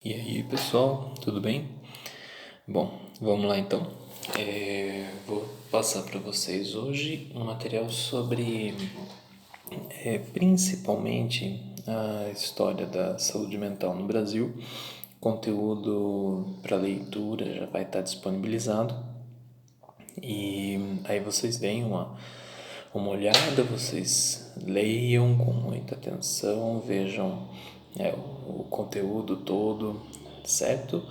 E aí pessoal, tudo bem? Bom, vamos lá então. Vou passar para vocês hoje um material sobre principalmente a história da saúde mental no Brasil. Conteúdo para leitura já vai estar disponibilizado e aí vocês deem uma olhada, vocês leiam com muita atenção, vejam o conteúdo todo, certo?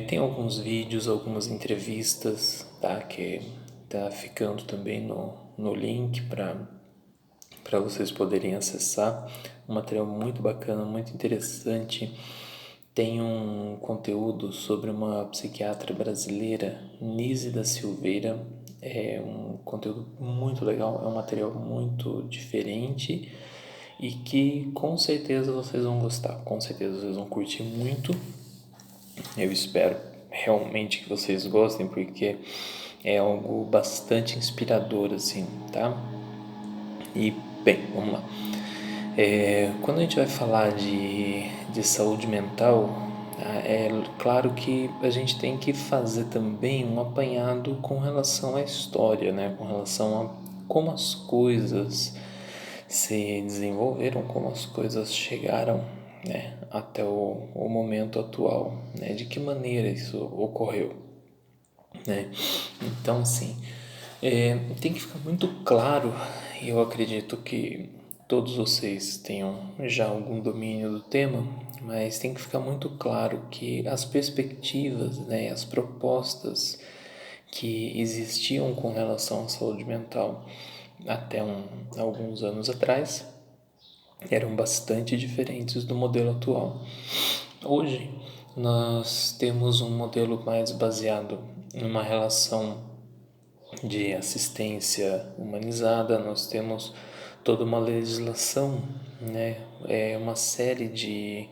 Tem alguns vídeos, algumas entrevistas, tá? Que tá ficando também no link para vocês poderem acessar. Um material muito bacana, muito interessante. Tem um conteúdo sobre uma psiquiatra brasileira, Nise da Silveira. É um conteúdo muito legal, é um material muito diferente e que com certeza vocês vão gostar, com certeza vocês vão curtir muito. Eu espero realmente que vocês gostem, porque é algo bastante inspirador, assim, tá? E, bem, vamos lá. Quando a gente vai falar de saúde mental, é claro que a gente tem que fazer também um apanhado com relação à história, né? Com relação a como as coisas se desenvolveram, como as coisas chegaram, né? Até o momento atual, né? De que maneira isso ocorreu, né? Então, assim, tem que ficar muito claro, e eu acredito que todos vocês tenham já algum domínio do tema, mas tem que ficar muito claro que as perspectivas, né, as propostas que existiam com relação à saúde mental até alguns anos atrás eram bastante diferentes do modelo atual. Hoje, nós temos um modelo mais baseado numa relação de assistência humanizada, nós temos toda uma legislação, né? Uma série de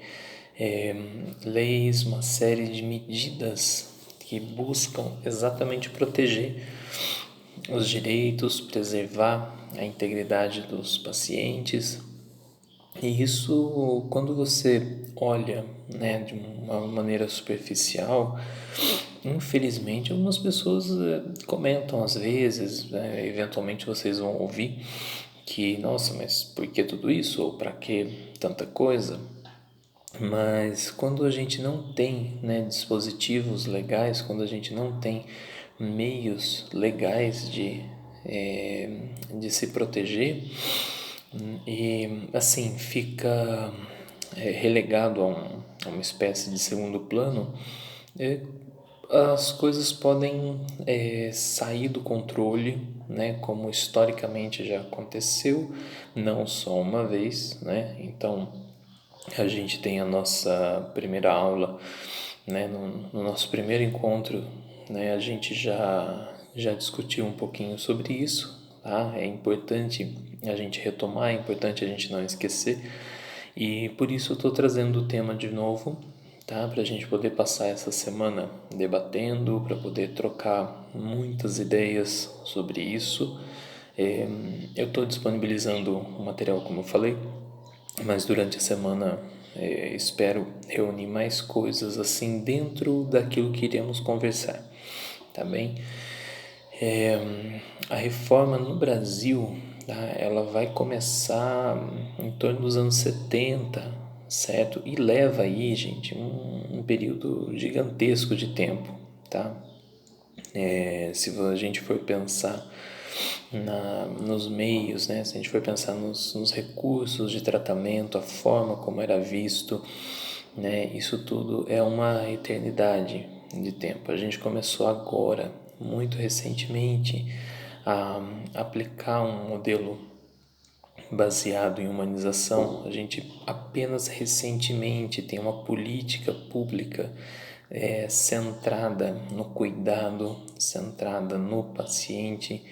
leis, uma série de medidas que buscam exatamente proteger os direitos, preservar a integridade dos pacientes. E isso, quando você olha, né, de uma maneira superficial, infelizmente algumas pessoas comentam às vezes, né, eventualmente vocês vão ouvir que, nossa, mas por que tudo isso? Ou para que tanta coisa? Mas quando a gente não tem, né, dispositivos legais, quando a gente não tem meios legais de se proteger, e assim fica relegado a uma espécie de segundo plano, as coisas podem sair do controle, né, como historicamente já aconteceu, não só uma vez, né? Então a gente tem a nossa primeira aula, né, no nosso primeiro encontro, né, a gente já discutiu um pouquinho sobre isso, tá? É importante a gente retomar, é importante a gente não esquecer, e por isso eu estou trazendo o tema de novo, tá? Para a gente poder passar essa semana debatendo, para poder trocar muitas ideias sobre isso. Eu estou disponibilizando o material, como eu falei, mas durante a semana espero reunir mais coisas assim dentro daquilo que iremos conversar, tá bem? A reforma no Brasil, tá? Ela vai começar em torno dos anos 70, certo? E leva aí, gente, um período gigantesco de tempo, tá? Se a gente for pensar nos meios, né? Se a gente for pensar nos recursos de tratamento, a forma como era visto, né? Isso tudo é uma eternidade de tempo. A gente começou agora, muito recentemente, a aplicar um modelo baseado em humanização. A gente apenas recentemente tem uma política pública centrada no cuidado, centrada no paciente,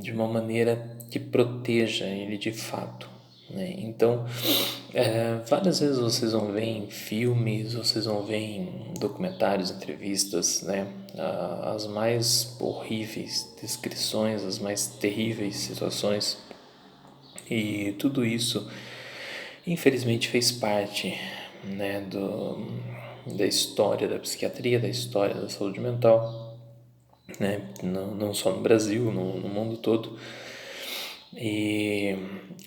de uma maneira que proteja ele de fato, né? Então, várias vezes vocês vão ver em filmes, vocês vão ver em documentários, entrevistas, né, as mais horríveis descrições, as mais terríveis situações, e tudo isso infelizmente fez parte, né, da história da psiquiatria, da história da saúde mental, né, não só no Brasil, no mundo todo. E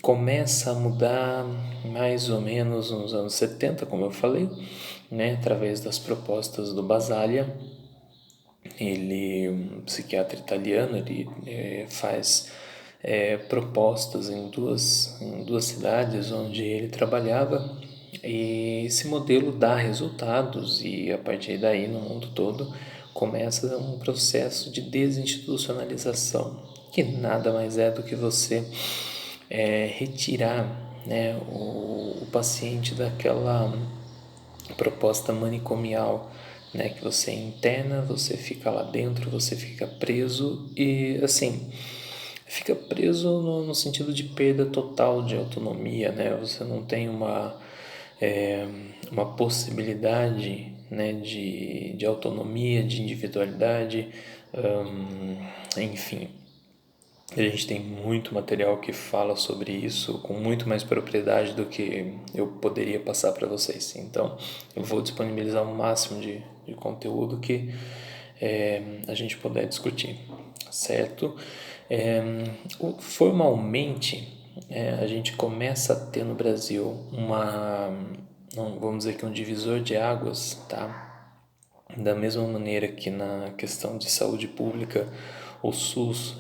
começa a mudar mais ou menos nos anos 70, como eu falei, né, através das propostas do Basaglia. Ele, um psiquiatra italiano, ele faz propostas em duas cidades onde ele trabalhava, e esse modelo dá resultados, e a partir daí no mundo todo começa um processo de desinstitucionalização, que nada mais é do que você retirar, né, o paciente daquela proposta manicomial, né, que você interna, você fica lá dentro, você fica preso e assim, fica preso no sentido de perda total de autonomia, né? Você não tem uma possibilidade, né, de autonomia, de individualidade, enfim. A gente tem muito material que fala sobre isso com muito mais propriedade do que eu poderia passar para vocês. Então, eu vou disponibilizar o máximo de conteúdo que a gente puder discutir, certo? Formalmente, a gente começa a ter no Brasil vamos dizer que um divisor de águas, tá? Da mesma maneira que na questão de saúde pública, o SUS,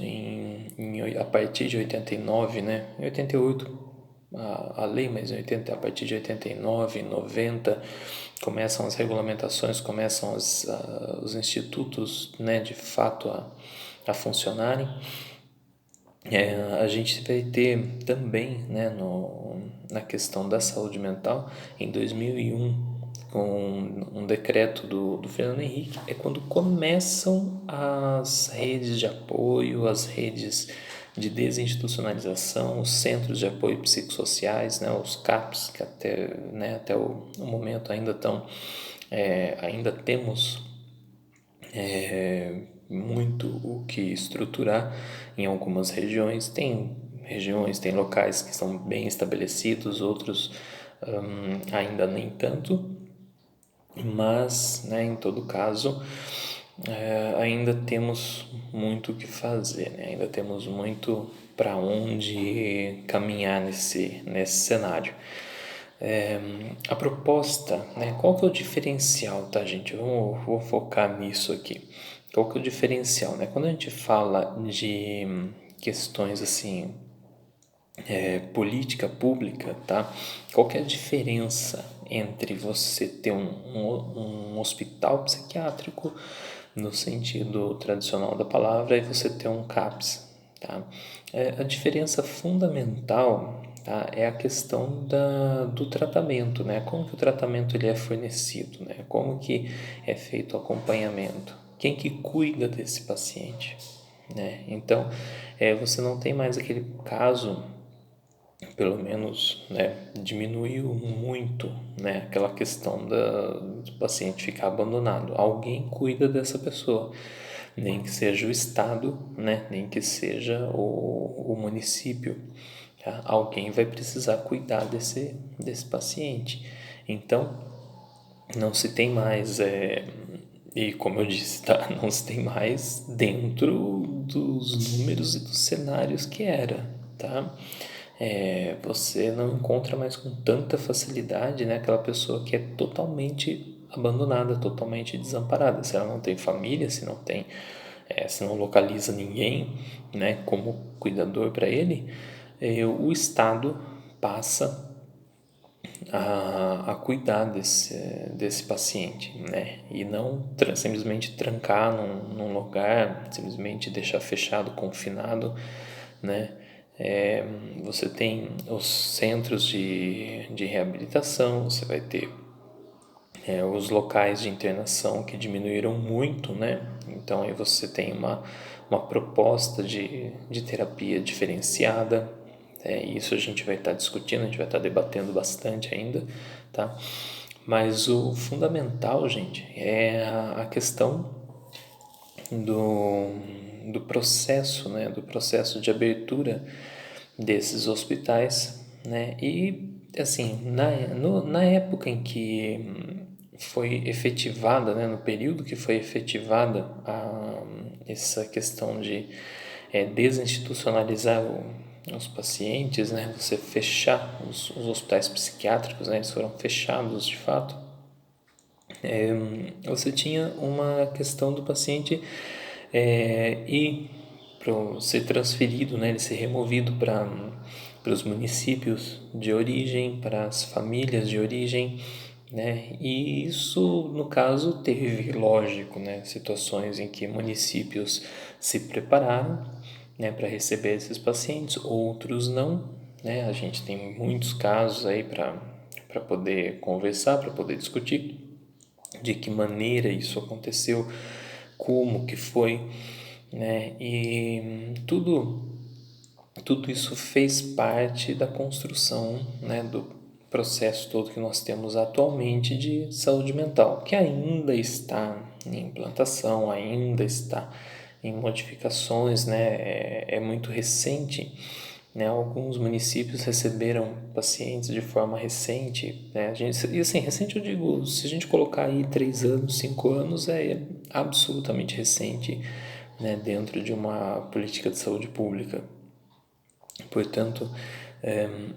a partir de 89, né? Em 88 a lei, mas em 80, a partir de 89, 90, começam as regulamentações, começam os institutos, né, de fato a funcionarem. A gente vai ter também, né, na questão da saúde mental, em 2001, com um decreto do Fernando Henrique, é quando começam as redes de apoio, as redes de desinstitucionalização, os centros de apoio psicossociais, né, os CAPs, que até o momento ainda temos muito o que estruturar em algumas regiões. Tem locais que são bem estabelecidos, outros ainda nem tanto, mas, né, em todo caso, ainda temos muito o que fazer, né? Ainda temos muito para onde caminhar nesse cenário. A proposta, né? Qual que é o diferencial, tá, gente? Vou focar nisso aqui. Qual que é o diferencial, né? Quando a gente fala de questões assim, política pública, tá? Qual que é a diferença entre você ter um hospital psiquiátrico no sentido tradicional da palavra e você ter um CAPS, tá? A diferença fundamental, tá, é a questão do tratamento, né? Como que o tratamento ele é fornecido, né? Como que é feito o acompanhamento? Quem que cuida desse paciente, né? Então, você não tem mais aquele caso, pelo menos, né, diminuiu muito, né, aquela questão do paciente ficar abandonado. Alguém cuida dessa pessoa, nem que seja o estado, né, nem que seja o município, tá? Alguém vai precisar cuidar desse paciente. Então, não se tem mais, e como eu disse, tá? Não se tem mais dentro dos números e dos cenários que era, tá? Você não encontra mais com tanta facilidade, né, aquela pessoa que é totalmente abandonada, totalmente desamparada. Se ela não tem família, se não localiza ninguém, né, como cuidador para ele, o Estado passa a cuidar desse paciente, né? E não simplesmente trancar num lugar, simplesmente deixar fechado, confinado, né? Você tem os centros de reabilitação, você vai ter os locais de internação que diminuíram muito, né? Então aí você tem uma proposta de terapia diferenciada. Isso a gente vai estar discutindo, a gente vai estar debatendo bastante ainda, tá? Mas o fundamental, gente, é a questão do processo, né? Do processo de abertura desses hospitais, né? E assim, na época em que foi efetivada, né, no período que foi efetivada essa questão de desinstitucionalizar os pacientes, né, você fechar os hospitais psiquiátricos, né, eles foram fechados de fato, você tinha uma questão do paciente ir para ser transferido, né, ele ser removido para os municípios de origem, para as famílias de origem, né? E isso, no caso, teve, lógico, né, situações em que municípios se prepararam, né, para receber esses pacientes, outros não, né? A gente tem muitos casos aí para poder conversar, para poder discutir de que maneira isso aconteceu, como que foi, né? E tudo isso fez parte da construção, né, do processo todo que nós temos atualmente de saúde mental, que ainda está em implantação, ainda está em modificações, né? É muito recente, né? Alguns municípios receberam pacientes de forma recente, né? E assim, recente eu digo, se a gente colocar aí 3 anos, 5 anos, é absolutamente recente, né? Dentro de uma política de saúde pública. Portanto,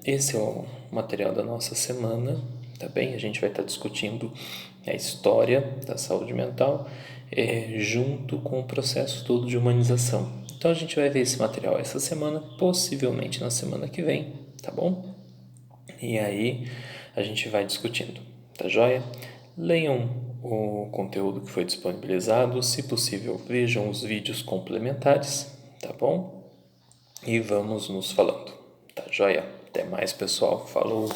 esse é o material da nossa semana, tá bem? A gente vai estar discutindo a história da saúde mental junto com o processo todo de humanização. Então, a gente vai ver esse material essa semana, possivelmente na semana que vem, tá bom? E aí, a gente vai discutindo, tá joia? Leiam o conteúdo que foi disponibilizado, se possível, vejam os vídeos complementares, tá bom? E vamos nos falando, tá joia? Até mais, pessoal. Falou!